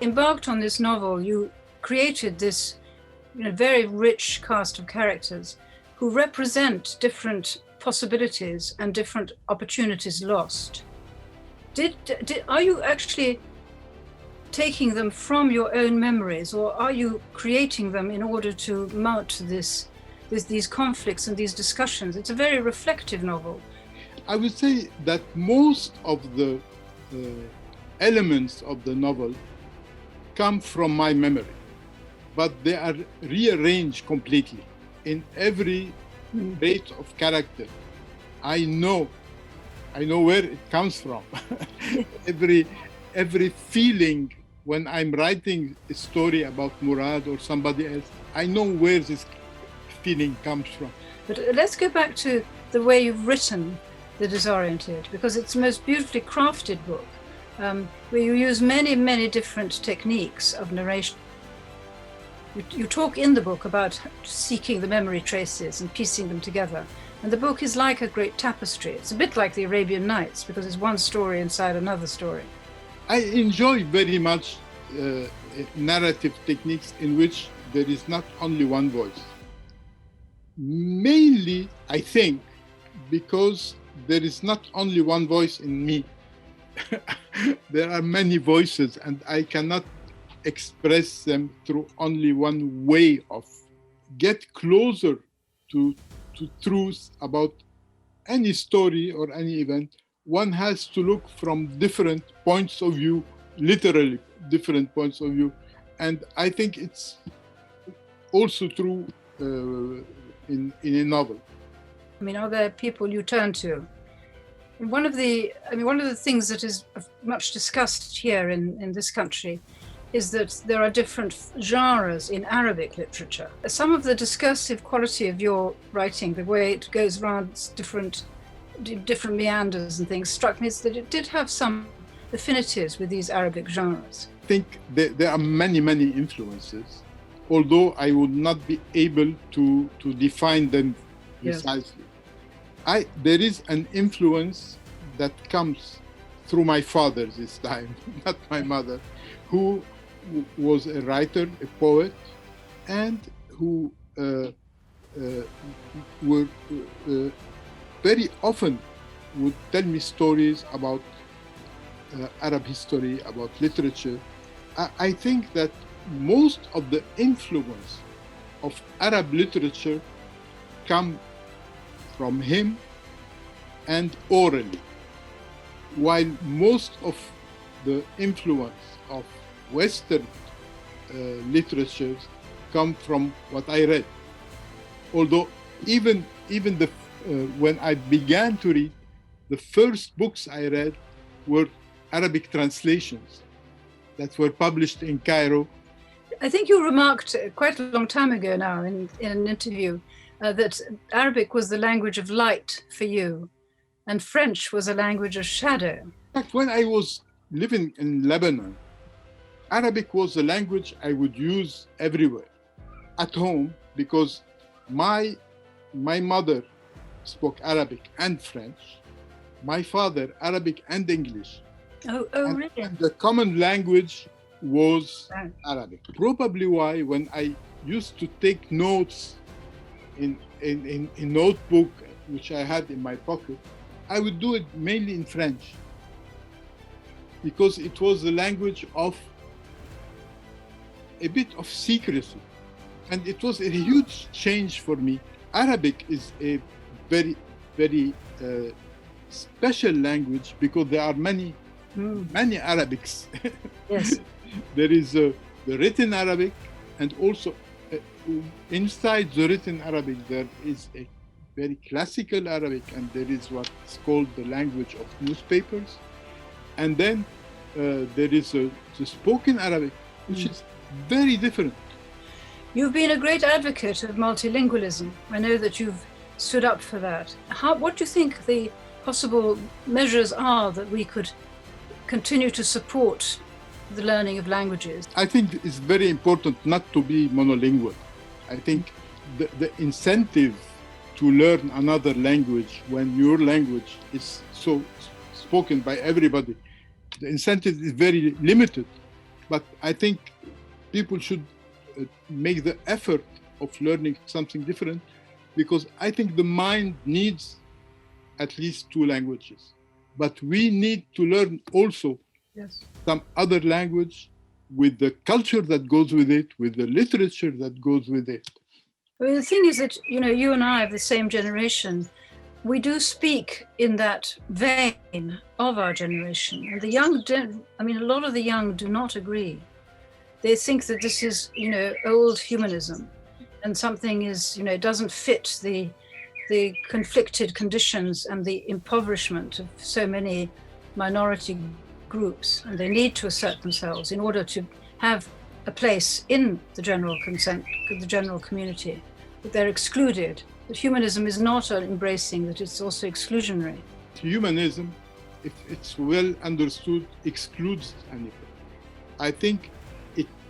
embarked on this novel, you created this very rich cast of characters who represent different possibilities and different opportunities lost. Are you actually taking them from your own memories, or are you creating them in order to mount these conflicts and these discussions? It's a very reflective novel. I would say that most of the elements of the novel come from my memory, but they are rearranged completely. In every trait of character, I know where it comes from. every feeling when I'm writing a story about Murad or somebody else, I know where this feeling comes from. But let's go back to the way you've written The Disoriented, because it's the most beautifully crafted book, where you use many, many different techniques of narration. You talk in the book about seeking the memory traces and piecing them together. And the book is like a great tapestry. It's a bit like the Arabian Nights, because it's one story inside another story. I enjoy very much narrative techniques in which there is not only one voice. Mainly, I think, because there is not only one voice in me. There are many voices, and I cannot express them through only one way of get closer to truth about any story or any event. One has to look from different points of view, literally different points of view. And I think it's also true in a novel. I mean, are there people you turn to? One of the things that is much discussed here in this country is that there are different genres in Arabic literature. Some of the discursive quality of your writing, the way it goes around different meanders and things, struck me as that it did have some affinities with these Arabic genres. I think there are many, many influences, although I would not be able to define them precisely. Yes. There is an influence that comes through my father this time, not my mother, who was a writer, a poet, and who very often would tell me stories about Arab history, about literature. I think that most of the influence of Arab literature come from him and orally, while most of the influence of Western literatures come from what I read. Although even when I began to read, the first books I read were Arabic translations that were published in Cairo. I think you remarked quite a long time ago now in an interview that Arabic was the language of light for you, and French was a language of shadow. In fact, when I was living in Lebanon, Arabic was the language I would use everywhere. At home, because my mother spoke Arabic and French, my father Arabic and English. Oh, really? And the common language was Arabic. Probably why when I used to take notes in notebook, which I had in my pocket, I would do it mainly in French, because it was the language of a bit of secrecy. And it was a huge change for me. Arabic is a very, very special language because there are many Arabics. Yes. There is the written Arabic, and also inside the written Arabic, there is a very classical Arabic, and there is what is called the language of newspapers. And then there is the spoken Arabic, which is very different. You've been a great advocate of multilingualism. I know that you've stood up for that. What do you think the possible measures are that we could continue to support the learning of languages? I think it's very important not to be monolingual. I think the incentive to learn another language when your language is so spoken by everybody, the incentive is very limited. but I think people should make the effort of learning something different, because I think the mind needs at least 2 languages. But we need to learn also some other language with the culture that goes with it, with the literature that goes with it. Well, the thing is that, you and I are the same generation. We do speak in that vein of our generation. And the young, a lot of the young do not agree. They think that this is, old humanism, and something is, doesn't fit the conflicted conditions and the impoverishment of so many minority groups, and they need to assert themselves in order to have a place in the general consent, the general community. That they're excluded. That humanism is not embracing, that it's also exclusionary. Humanism, if it's well understood, excludes anybody. I think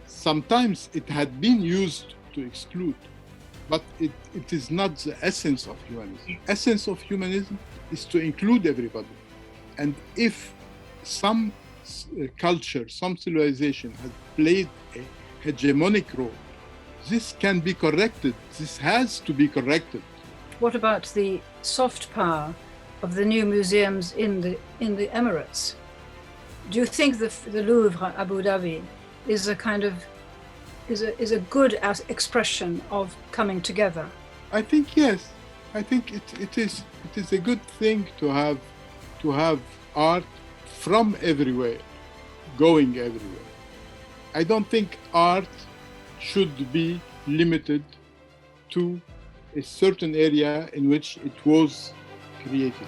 sometimes it had been used to exclude, but it is not the essence of humanism. The essence of humanism is to include everybody. And if some culture, some civilization has played a hegemonic role, this can be corrected. This has to be corrected. What about the soft power of the new museums in the Emirates? Do you think the Louvre, Abu Dhabi, is a kind of is a good expression of coming together? I think yes. I think it is a good thing to have art from everywhere, going everywhere. I don't think art should be limited to a certain area in which it was created.